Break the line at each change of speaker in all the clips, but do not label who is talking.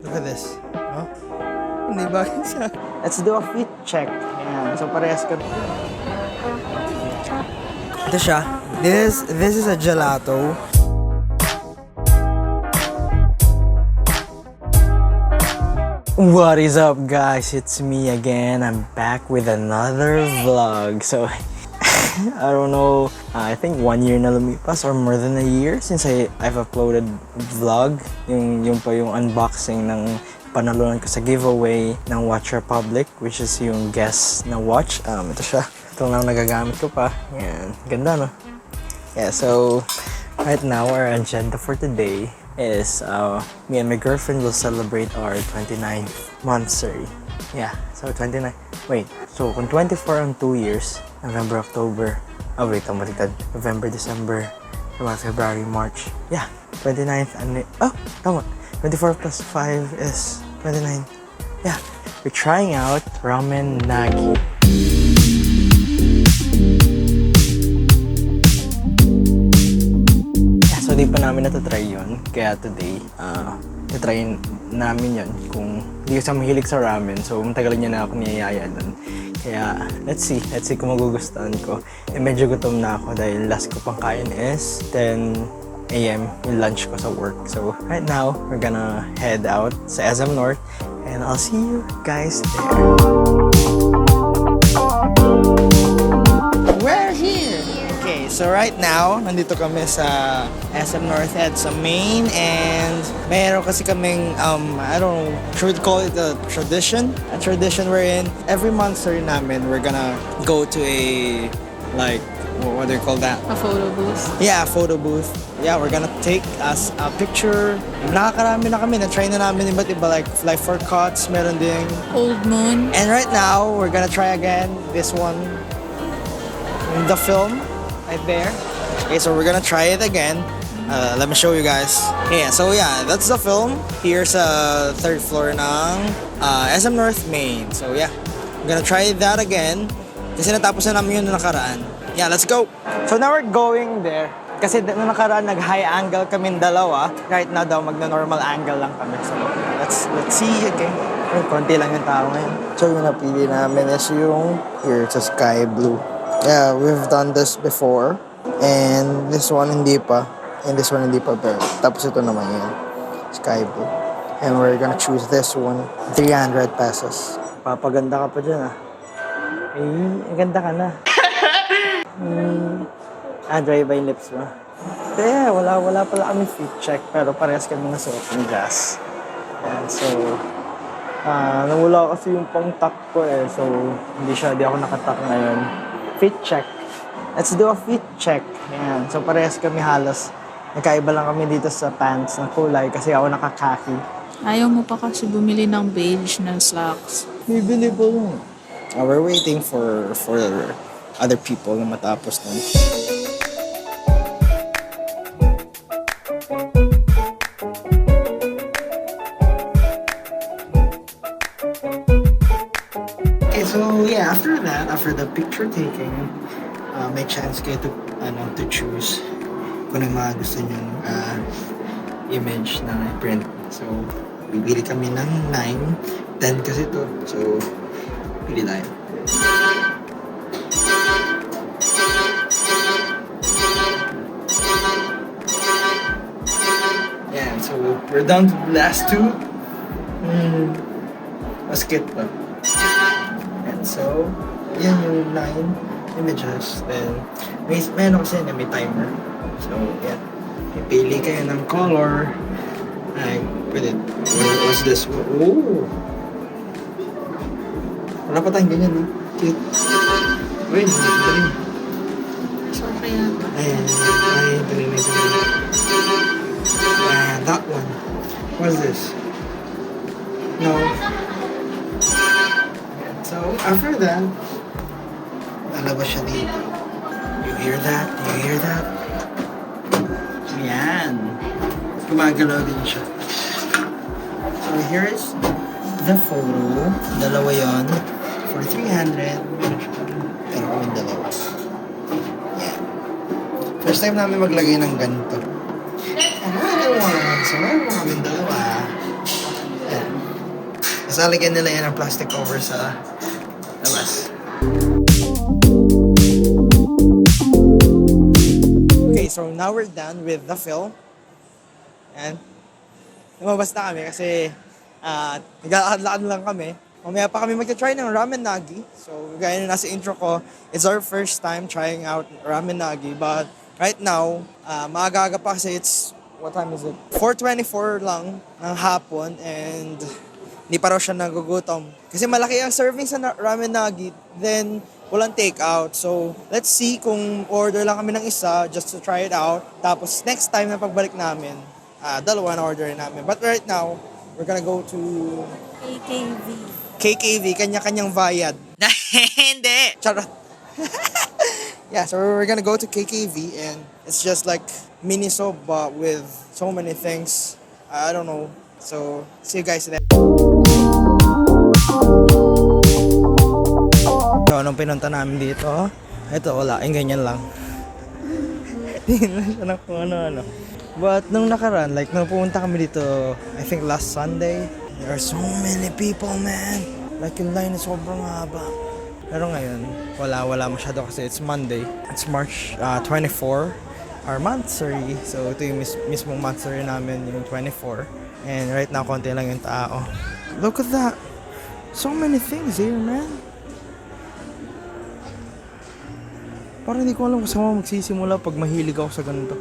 Look at this. Oh? Hindi ba siya? Let's do a fit check. Ayan. So, parehas ka. Ito siya. This is a gelato. What is up, guys? It's me again. I'm back with another vlog. So, I don't know. I think 1 year na lumipas or more than a year since I've uploaded vlog. Yung pa yung unboxing ng panalunan ko sa giveaway ng Watch Republic, which is yung guest na watch. Ito siya. Ito lang nagagamit ko pa. Yan. Ganda, no? Yeah, so right now our agenda for today is me and my girlfriend will celebrate our 29th monthsary. Yeah, so 29. Wait, so kung 24 ang 2 years, November, October, November, December, February, March. Yeah, 29th and tama. 24 plus 5 is 29. Yeah, we're trying out ramen nagi. So, di pa namin natatry yun. Kaya today, natry namin yun. Kung hindi kasi mahilig sa ramen, so matagal niya na ako niyayaya dun. Kaya, let's see kung magugustuhan ko. Medyo gutom na ako dahil last ko pang kain is 10 a.m. yung lunch ko sa work. So, right now, we're gonna head out sa SM North and I'll see you guys there. We're here! Okay, so right now, nandito kami sa SM North at sa main and mayroon kasi kaming, I don't know, should we call it a tradition? A tradition wherein every monthsary namin, we're gonna go to a, like, what do you call that?
A photo booth.
Yeah, a photo booth. Yeah, we're gonna take us a picture. Nakakarami na kami, na-try na namin iba't iba, like for cuts, meron ding
Old Moon.
and right now, we're gonna try again this one, the film, right there. Okay, so we're gonna try it again. Let me show you guys. Yeah, so yeah, that's the film. Here's a third floor ng SM North Main. So yeah, we're gonna try that again. Kasi natapos na namin yun na nakaraan. Yeah, let's go! So now we're going there. Kasi nung nakaraan, nag-high angle kami dalawa. Right now daw, magna-normal angle lang kami. So let's see, okay? Ay, konti lang yung tao ngayon. So yung napili namin is yung here, it's a sky blue. Yeah, we've done this before. And this one hindi pa. And this one hindi pa. Pero tapos ito naman yun. Sky blue. And we're gonna choose this one. 300 pesos. Papaganda ka pa dyan ah. Ay, ganda ka na. Dry ba yung lips mo? Kaya wala pala kami fit check. Pero parehas kami nasuot ng glass. And so, nawala kasi yung pang-tuck ko eh. So, hindi ako nakatuck ngayon. Fit check. Let's do a fit check. Ayan. So, parehas kami halos. Nagkaiba lang kami dito sa pants ng kulay kasi ako nakakaki.
Ayaw mo pa kasi bumili ng beige na slacks.
Bibili po lang. We're waiting for other people na matapos nun. Okay, so yeah, after the picture taking, may chance kayo to choose kung ano mga gusto nyong image na print. So, bibili kami ng 9, 10 kasi to. So, pili tayo. Yeah, so we're down to the last 2. Basket pa. And so, yan yung 9 images. Then, meron kasi na may timer. So, yeah. Pipili kayo ng color. Like, pwede. What's this? Oh! Wala pa tayong ganyan, no? Cute. Wait, dali.
So, kaya ba?
Ayan. Dali. That one. What's this? No. So, after that, lalabas siya dito. You hear that? Ayan. Gumagalaw din siya. So, here is the photo. Dalawa yon for 300. Pero yung dalawa. Yan. First time namin maglagay ng ganito. Another one. So, meron kaming dalawa. Yan. Tapos lalagyan nila yan ng plastic cover sa labas. Okay, so now we're done with the film. And lumabas na kami kasi naglalakad lang kami. Mamaya pa kami magta-try ng ramen nagi. So, gaya na nasa intro ko, it's our first time trying out ramen nagi. But right now, maaga-aga pa kasi it's, what time is it? 4:24 lang ng hapon and hindi pa raw siya nagugutom. Kasi malaki ang serving sa ramen nagi, then walang take-out. So, let's see kung order lang kami ng isa just to try it out. Tapos, next time na pagbalik namin, dalawa na order namin. But right now, we're gonna go to KKV, kanya-kanyang bayad. Hindi! Charot! Yeah, so we're gonna go to KKV and it's just like Miniso but with so many things. I don't know. So, see you guys there. So, anong pinunta namin dito? Ito, wala. Yung ganyan lang. Tingnan lang siya ng kung ano-ano. But nung nakaraan, like nung pumunta kami dito, I think last Sunday, there are so many people, man. Like yung line is sobrang haba. Pero ngayon, wala masyado kasi it's Monday. It's March 24, our monthsary. So ito yung mismong monthsary namin, yung 24. And right now, konti lang yung tao. Look at that. So many things here, man. Parang hindi ko alam kung saan ako magsisimula pag mahilig ako sa ganito.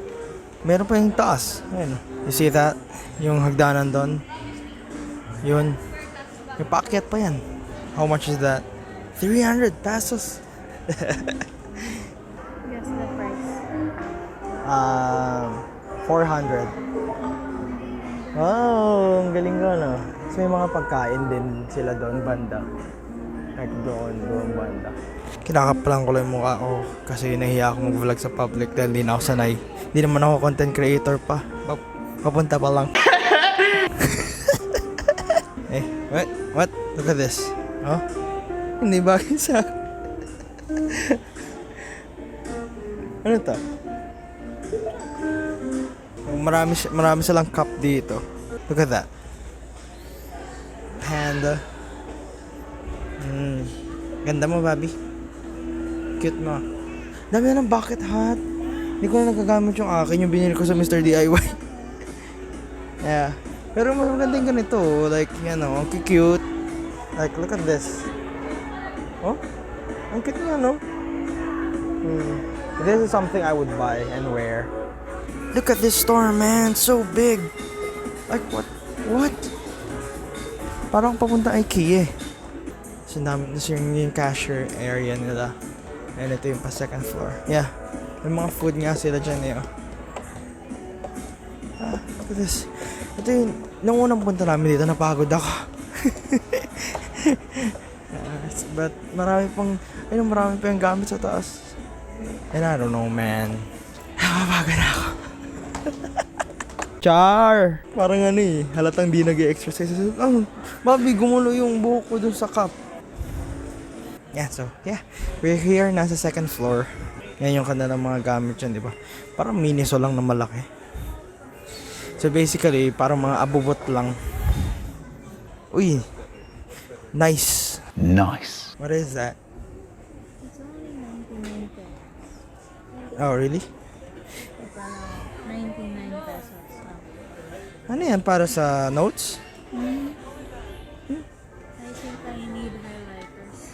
Meron pa yung taas. Ayun. You see that? Yung hagdanan doon. Yun. May paakyat pa yan. How much is that? 300 pesos.
Guess the price.
400. Oh, ang galing ko, no? So, may mga pagkain din sila doon, banda. Like doon banda. Kinakapalan ko lang yung mukha ko kasi nahiya ako mag-vlog sa public dahil hindi na ako sanay. Hindi naman ako content creator pa. Papunta pa lang. Eh, what? Look at this. Oh? Hindi bagay sa akin. Ano to? Marami silang cup dito. Look at that. Panda. Ganda mo, Bobby. Cute mo. Dami na ng bucket hat. Hindi ko na nagagamit yung akin, yung binili ko sa Mr. DIY. Yeah. Pero mas maganda yung ganito. Like, yan o, ang cute. Like, look at this. Oh? Ang cute niya, no? This is something I would buy and wear. Look at this store, man. So big. Like, what? What? Parang papunta IKEA eh. So, yung cashier area nila. And ito yung pa second floor. Yeah. May mga food nga sila dyan eh. Look at this. Ito yung, nung unang punta namin dito, napagod ako. But marami pa yung gamit sa taas. And I don't know, man. Napapagod ako. Char! Parang ano eh, halatang di nag-exercise. Bobby, gumulo yung buhok ko dun sa cup. Yeah, so, yeah. We're here, nasa second floor. Yan yung kanilang mga gamit dyan, di ba? Parang Miniso lang na malaki. So, basically, parang mga abubot lang. Uy! Nice!
Nice.
What is that?
It's only 99 pesos.
Oh, really?
It's 99 pesos.
Ano yan? Para sa notes?
I think I need highlighters.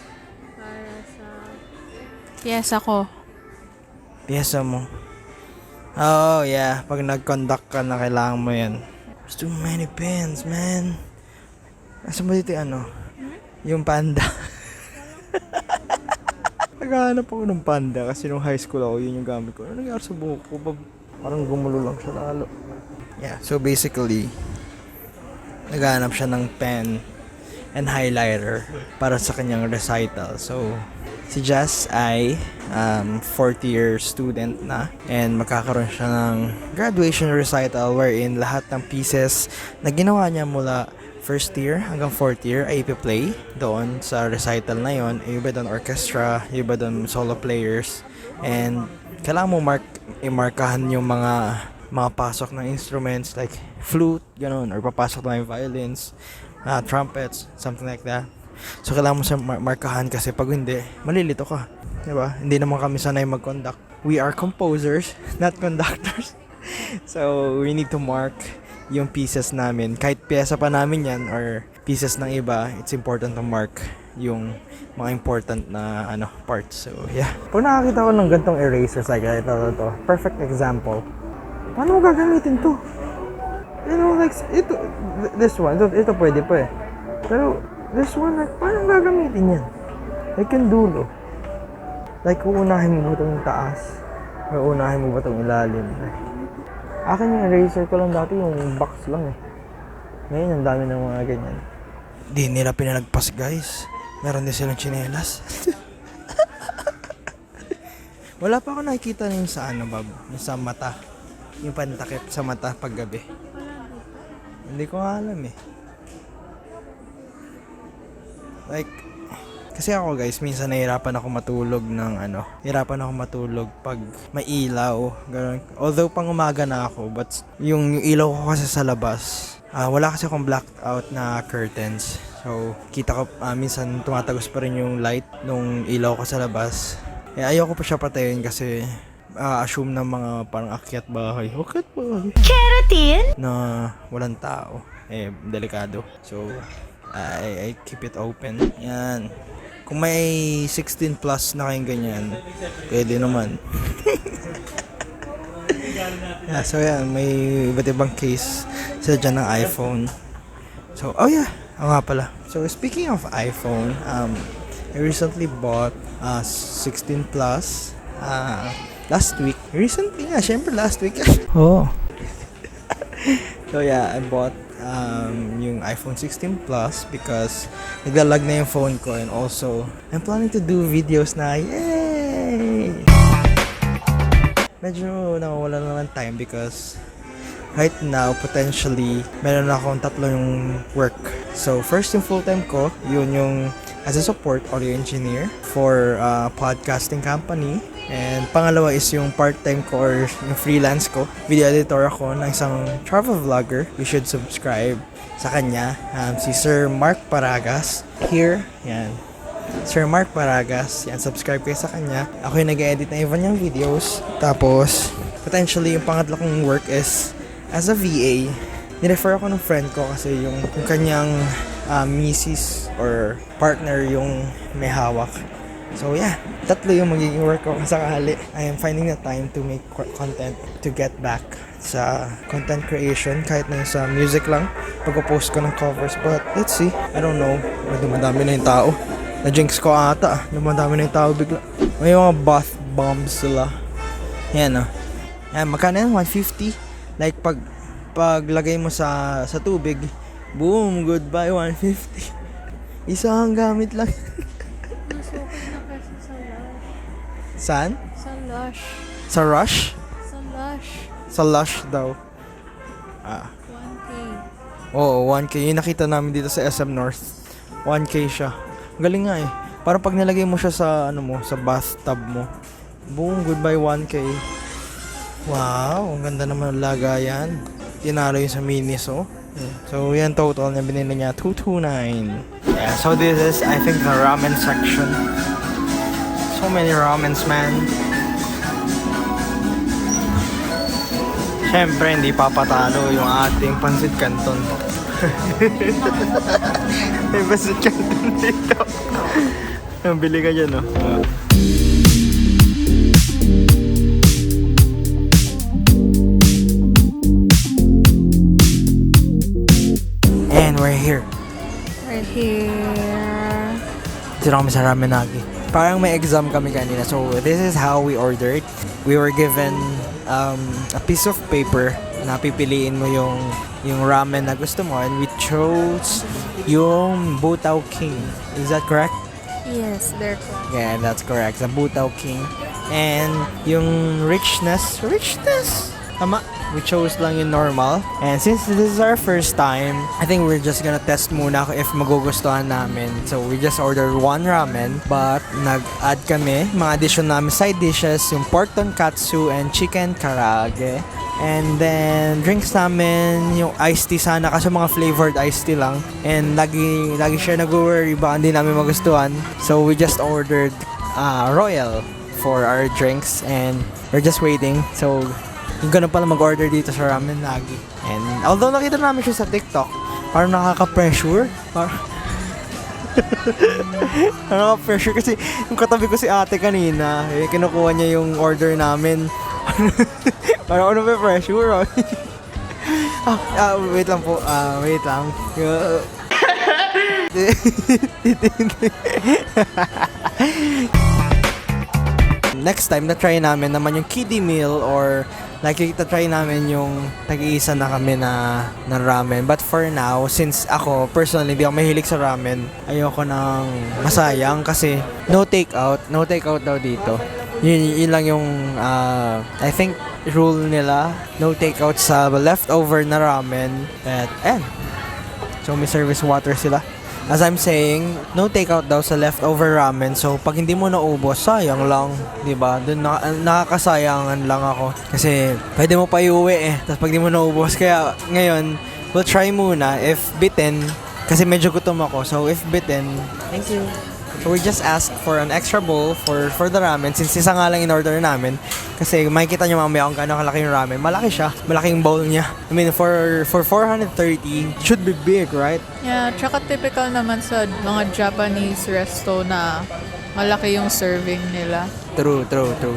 Para sa... Piyesa ko.
Piyesa mo. Oh, yeah. Pag nag-conduct ka na, kailangan mo yan. There's too many pens, man. Asan ba dito yung ano? Yung panda. Naghahanap ako ng panda kasi nung high school ako, yun yung gamit ko. Ano nangyari sa buhok ko? Parang gumulo lang siya lalo. Yeah, so basically, naghahanap siya ng pen and highlighter para sa kanyang recital. So, si Jazz ay fourth year student na and magkakaroon siya ng graduation recital wherein lahat ng pieces na ginawa niya mula first year hanggang fourth year ay ipi-play doon sa recital na yon. Iba doon orchestra, iba doon solo players, and kailangan mo i-markahan yung mga pasok ng instruments like flute, ganun, or papasok na yung violins, trumpets, something like that. So kailangan mo siya markahan kasi pag hindi, malilito ka. Diba? Hindi naman kami sanay mag-conduct. We are composers, not conductors. So we need to mark yung pieces namin. Kahit pyesa pa namin yan or pieces ng iba, it's important to mark yung mga important na parts. So yeah. Pag nakakita ko ng gantong erasers like ito, perfect example. Paano mo gagamitin to? You know, like, this one, ito pwede pa eh. Pero, this one, like, paano gagamitin yan? Like, yung dulo. Like, uunahin mo ba itong taas? O uunahin mo ba itong ilalim? Akin yung eraser ko lang dati, yung box lang eh. Ngayon, ang dami ng mga ganyan. Di nila pinalagpas, guys. Meron din silang tsinelas. Wala pa ako nakikita yung sa Bob? Yung sa mata. Yung pantakip sa mata paggabi. Hindi ko alam eh. Like, kasi ako guys, minsan nahihirapan ako matulog hirapan ako matulog pag may ilaw. Ganun. Although pang umaga na ako, but yung ilaw ko kasi sa labas, wala kasi akong blacked out na curtains. So, kita ko minsan tumatagos pa rin yung light nung ilaw ko sa labas. Ayoko pa siya patayin kasi assume ng mga parang akyat bahay Keratin! Na walang tao. Delikado. So, I keep it open. Yan. Kung may 16 plus na kayong ganyan, pwede naman. Yeah, so yan, may iba't ibang case sa dyan ng iPhone. So, oo nga pala. So, speaking of iPhone, I recently bought 16 plus last week. Recently nga, syempre last week. Oh. So yeah, I bought yung iPhone 16 Plus because naglalag na yung phone ko, and also I'm planning to do videos na. Yay! Medyo nawawala na ng time because right now, potentially, meron akong 3 yung work. So, first yung full-time ko, yun yung as a support audio engineer for a podcasting company. And pangalawa is yung part-time ko or yung freelance ko. Video editor ako ng isang travel vlogger. You should subscribe sa kanya. Si Sir Mark Paragas. Here, yan. Sir Mark Paragas. Yan, subscribe kayo sa kanya. Ako yung nag-edit na iba niyang videos. Tapos, potentially, yung pangatlo kong work is as a VA. Nirefer ako ng friend ko kasi yung kanyang misis or partner yung may hawak. So yeah, 3 yung magiging work ko sakali. I am finding the time to make content, to get back sa content creation kahit na sa music lang pagpo-post ko ng covers. But let's see, I don't know. Dumadami na yung tao. Na-jinx ko ata. Dumadami na yung tao bigla. May mga bath bombs sila. Yan Yan, magkano yan? 150? Like paglagay mo sa tubig, boom, goodbye 150. Isang gamit lang. Saan?
Sa Lush.
Sa Rush?
Sa Lush.
Sa Lush daw.
1K.
Oo, 1K. Yung nakita namin dito sa SM North. 1K siya. Galing nga eh. Parang pag nilagay mo siya sa sa bathtub mo. Boom, goodbye 1K. Wow, ang ganda naman ng lagayan. Tinalo yung sa Miniso. So, yan total niya. Binili niya 229. Yeah, so this is, I think, the ramen section. So many ramens, man. Siyempre, hindi papatalo yung ating Pansit Canton. May Pansit Canton dito. Bili ka dyan, And we're here.
Right here.
Dito kami sa Ramenagi. Parang may exam kami kanina. So, this is how we ordered. We were given a piece of paper na pipiliin mo yung ramen na gusto mo, and we chose yung Butao King. Is that correct?
Yes, they're correct.
Yeah, that's correct. The Butao King. And yung richness, Tama. We chose lang yung normal. And since this is our first time, I think we're just gonna test muna if magugustuhan namin. So we just ordered one ramen, but nag-add kami mga addition namin side dishes, yung pork tonkatsu and chicken karaage. And then drinks namin yung iced tea sana kasi mga flavored iced tea lang. And lagi siya nag-worry baka hindi namin magustuhan. So we just ordered Royal for our drinks and we're just waiting. So yung ganun pala mag-order dito sa ramen lagi. And although nakita namin siya sa TikTok, parang nakaka-pressure. Parang nakaka-pressure kasi yung katabi ko si ate kanina, kinukuha niya yung order namin. Parang ano ba pressure? Wait lang po. Wait lang. Next time, na-try namin naman yung kiddie meal or try namin yung tag-iisa na kami na ramen. But for now, since ako, personally, hindi ako mahilig sa ramen, ayoko nang masayang kasi no takeout daw dito. Yun lang yung, I think, rule nila. No takeout sa leftover na ramen. So may service water sila. As I'm saying, no takeout daw sa leftover ramen. So, pag hindi mo naubos, sayang lang. Diba? Doon nakakasayangan lang ako. Kasi, pwede mo pa iuwi eh. Tapos pag di mo naubos. Kaya, ngayon, we'll try muna. If bitten, kasi medyo gutom ako. So, if bitten, thank you. So, we just asked for an extra bowl for the ramen. Since isa nga lang in-order namin. Kasi, makikita nyo mamaya kung gano'ng kalaki yung ramen. Malaki siya. Malaking bowl niya. I mean, for 430, should be big, right?
Yeah, tsaka typical naman sa mga Japanese resto na malaki yung serving nila.
True.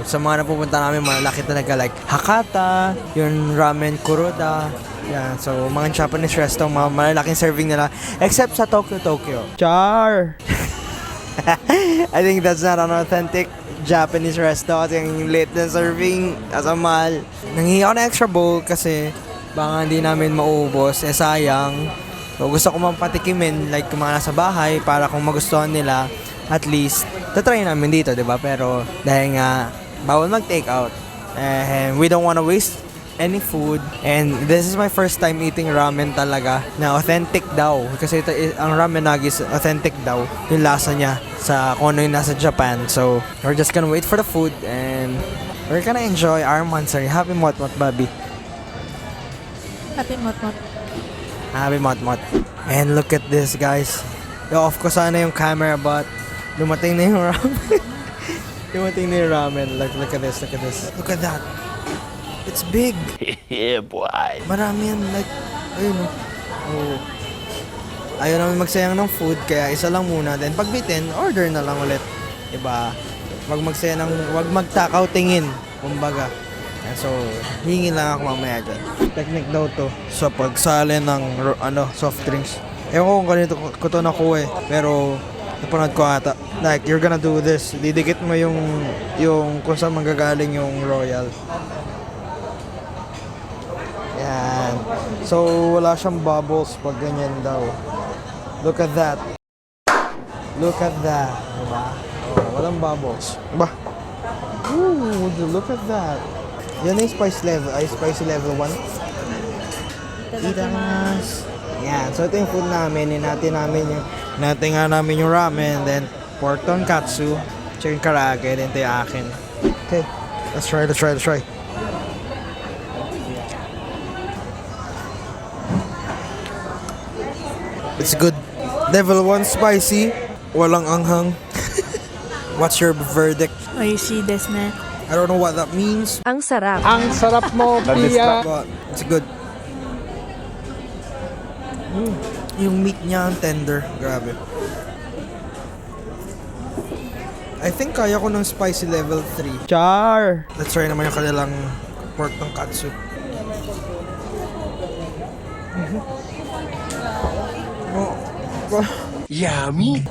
Sa mga napupunta namin, malaki talaga like Hakata, yung ramen Kuroda. Yeah, so mga Japanese resto, mga malalaking serving nila. Except sa Tokyo. Char! I think that's not an authentic Japanese resto kasi yung late na serving as a mahal. Nanghihi ako ng extra bowl kasi baka hindi namin maubos. Sayang. So, gusto ko patikimin like kung mga nasa bahay para kung magustuhan nila at least tatry namin dito, diba? Pero dahil nga bawal mag-take out and we don't wanna waste any food. And this is my first time eating ramen talaga na authentic daw. Kasi ang ramen nagi is authentic daw. Yung lasa niya sa kung ano yung nasa Japan. So, we're just gonna wait for the food and we're gonna enjoy our Mansari. Happy Motmot, Bobby.
Happy Motmot.
Happy Motmot. And look at this, guys. Off ko sana yung camera but dumating na yung ramen. Dumating na yung ramen. Look at this. Look at that. It's big.
Yeah, boy.
Marami yan. Like, ayun oh. Ayaw namin magsayang ng food, kaya isa lang muna. Then pag bitin, order na lang ulit. Diba? Wag magtakaw tingin. Kumbaga. So, hingi lang ako mamaya dyan. Technique daw to sa pagsali ng soft drinks. Ewan ko kung ganito ko to nakuha eh. Pero, napanood ko ata. Like, you're gonna do this. Didikit mo yung kung saan manggagaling yung Royal. Yan. So, wala siyang bubbles pag ganyan daw. Look at that. Diba? Oh, walang bubbles. Diba? Ooh, look at that. Yan yung spicy level 1. Itamas. Yan. So, ito yung food namin. Natin namin yung ramen. Then, pork tonkatsu. Chicken karaage. Then, ito yung akin. Okay. Let's try. It's good. Level 1 spicy. Walang anghang. What's your verdict?
Oh, you see this, man?
I don't know what that means.
Ang sarap.
Ang sarap mo, Pia. But it's good. Yung meat niya ang tender. Grabe. I think kaya ko ng spicy level 3. Char! Let's try naman yung kanilang pork tonkatsu.
Yummy.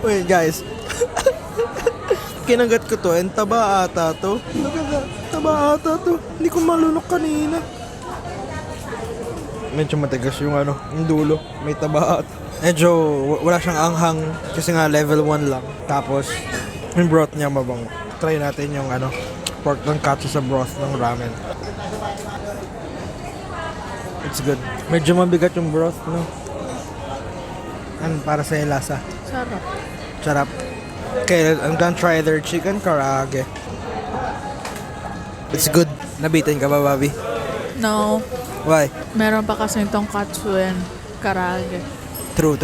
Wait, guys. Kinagat ko to and taba ata to. Taba ata to. Hindi ko malunok kanina. Medyo matigas yung yung dulo. May taba ata. Medyo wala siyang anghang kasi nga level 1 lang. Tapos yung broth niya mabango. Try natin yung pork tonkatsu sa broth ng ramen. It's good. Medyo mabigat yung broth, no? Para sa lasa.
Sarap.
Sarap. Okay, I'm gonna try their chicken karaage. It's good. Nabitin ka ba, Bobby?
No.
Why?
Meron pa kasi tonkatsu and karaage.
True.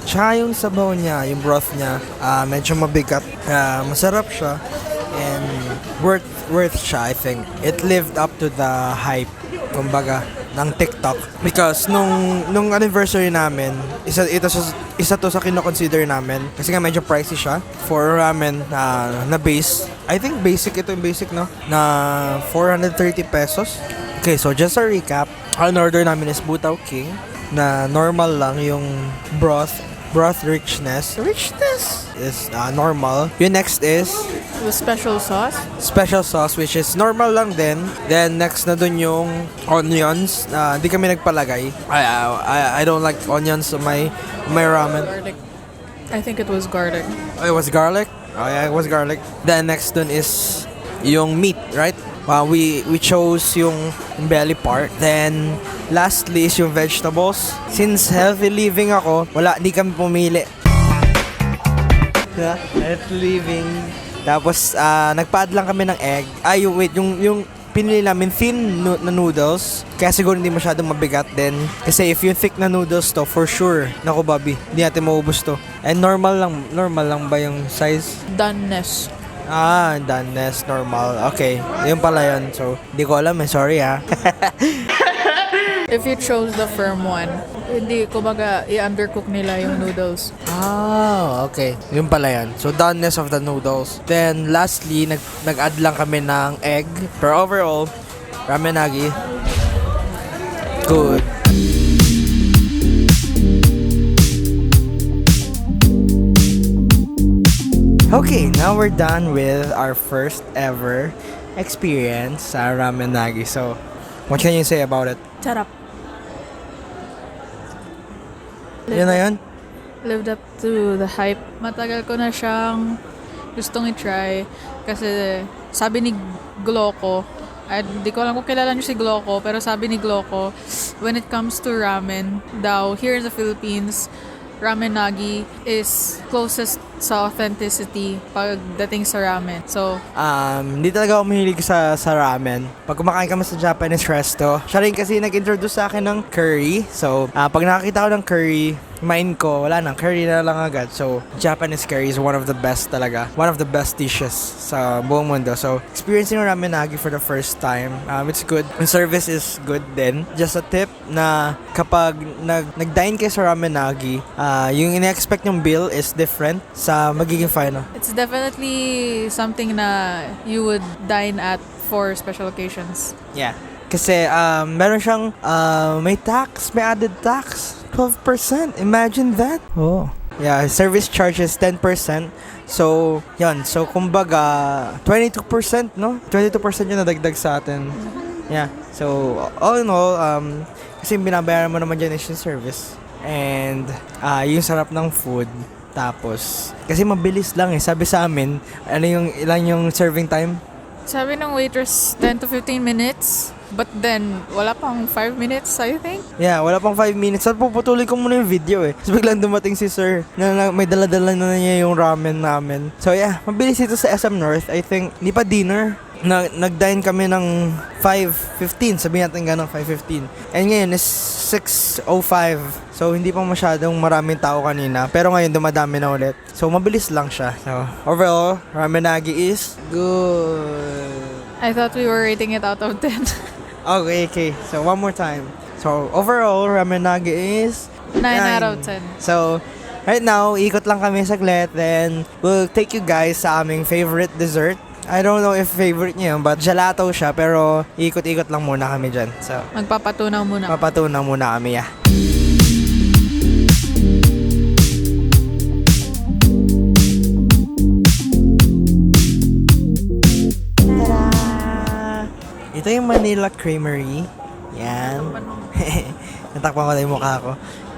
Tsaka yung sabaw niya, yung broth niya, medyo mabigat. Masarap siya. And worth siya, I think. It lived up to the hype, kumbaga, ng TikTok. Because nung anniversary namin, isa to sa kino-consider namin. Kasi nga medyo pricey siya for ramen na base. I think ito yung basic, no? Na 430 pesos. Okay, so just a recap. Ang order namin is Butaw King na normal lang yung broth richness is normal. Yung next is
The special sauce.
special sauce, which is normal lang din. Then next na dun yung onions. Di kami nagpalagay. I don't like onions on my ramen.
Garlic. I think it was garlic.
Oh, it was garlic? Oh yeah, it was garlic. Then next dun is yung meat, right? We chose yung belly part. Then lastly is yung vegetables. Since healthy living ako, di kami pumili. Healthy living. Tapos nagpa-add lang kami ng egg. Yung pinili namin thin na noodles. Kaya siguro hindi masyadong mabigat din. Kasi if yung thick na noodles to, for sure, naku Bobby, hindi natin maubos to. And normal lang ba yung size?
Doneness.
Doneness, normal. Okay, yun pala yun. So, hindi ko alam sorry ha.
If you chose the firm one, hindi, kumbaga, i-undercook nila yung noodles.
Okay. Yun pala yan. So, doneness of the noodles. Then, lastly, nag-add lang kami ng egg. Pero overall, ramenagi, good. Okay, now we're done with our first ever experience sa ramenagi. So, what can you say about it?
Sarap.
Yun na yun?
Lived up to the hype. Matagal ko na siyang gustong i-try kasi sabi ni Gloco, di ko alam kung kilala niyo si Gloco, pero sabi ni Gloco, when it comes to ramen daw, here in the Philippines, ramenagi is closest sa authenticity pagdating sa ramen. So,
hindi talaga ako mahilig sa ramen. Pag kumakain kami sa Japanese resto, siya rin kasi nag-introduce sa akin ng curry. So, pag nakakita ko ng curry, mind ko, wala nang, curry na lang agad. So, Japanese curry is one of the best talaga. One of the best dishes sa buong mundo. So, experiencing ramenagi for the first time, it's good. Yung service is good din. Just a tip na kapag nag-dine kayo sa ramenagi, yung ina-expect yung bill is different sa magiging final.
it's definitely something na you would dine at for special occasions.
Yeah. Kasi meron siyang may added tax. 12%. Imagine that. Oh. Yeah, service charge is 10%. So, yun. So, kumbaga, 22%, no? 22% yung nadagdag sa atin. Yeah. So, all in all, kasi binabayaran mo naman dyan is yung service. And, yung sarap ng food. Tapos, kasi mabilis lang sabi sa amin, ilan yung serving time?
Sabi ng waitress, 10 to 15 minutes. But then, wala pang 5 minutes, I think.
Yeah, wala pang 5 minutes. At puputuloy ko muna yung video Tapos biglang dumating si sir na may daladala na niya yung ramen namin. So yeah, mabilis ito sa SM North. I think, hindi pa dinner. Nag-dine kami ng 5:15. Sabihin natin ganun, 5:15. And ngayon is 6:05. So, hindi pa masyadong maraming tao kanina. Pero ngayon, dumadami na ulit. So, mabilis lang siya. So, overall, ramenagi is good.
I thought we were rating it out of 10.
Okay. So, one more time. So, overall, ramenagi is
9 out of 10.
So, right now, ikot lang kami saglit. Then, we'll take you guys sa aming favorite dessert. I don't know if favorite niyo yun, but gelato siya. Pero, ikot-ikot lang muna kami dyan. So,
Magpapatunaw muna.
papatunaw muna kami, yeah. Ito yung Manila Creamery. Yan. Natakpan ko na yung mukha ko.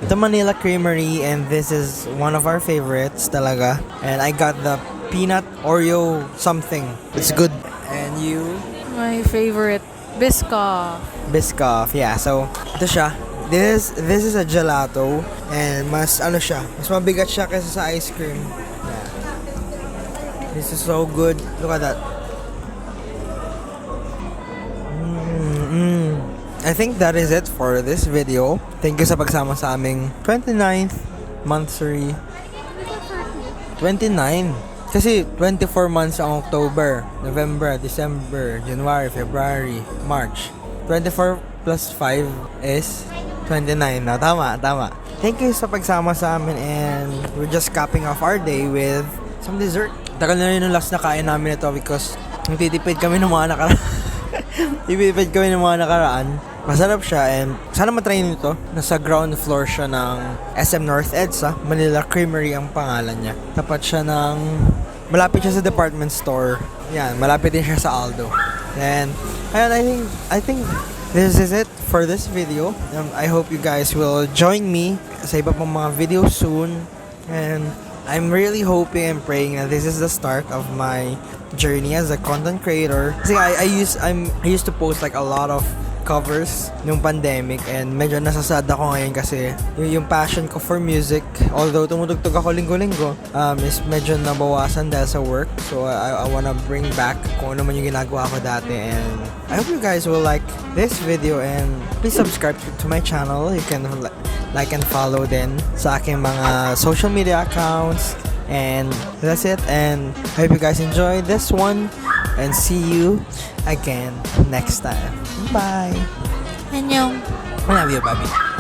Ito Manila Creamery, and this is one of our favorites talaga. And I got the peanut Oreo something. It's good. And And you?
My favorite, Biscoff.
Biscoff. Yeah, so ito siya. This is a gelato and mas ano siya, mas mabigat siya kaysa sa ice cream. Yeah. This is so good. Look at that. I think that is it for this video. Thank you sa pagsama sa aming 29th monthsary. 29. Kasi 24 months ang October, November, December, January, February, March. 24 plus 5 is 29 na. Tama. Thank you sa pagsama sa amin and we're just capping off our day with some dessert. Tagal na rin yung last na kain namin ito because nagtitipid kami ng mga nakaraan. Masarap siya and sana matry nito. Nasa ground floor siya ng SM North EDSA. Manila Creamery ang pangalan niya. Malapit siya sa department store. Yan, malapit din siya sa Aldo. And I think this is it for this video. I hope you guys will join me sa iba pang mga videos soon. And I'm really hoping and praying that this is the start of my journey as a content creator. Kasi I used to post like a lot of covers nung pandemic and medyo nasasad ako ngayon kasi yung passion ko for music, although tumutugtog ako linggo-linggo, is medyo nabawasan dahil sa work. So I wanna bring back kung ano man yung ginagawa ko dati, and I hope you guys will like this video and please subscribe to my channel. You can like and follow din sa aking mga social media accounts. And that's it, and I hope you guys enjoyed this one and see you again next time. Bye.
Annyeong.
I love you, Bobby.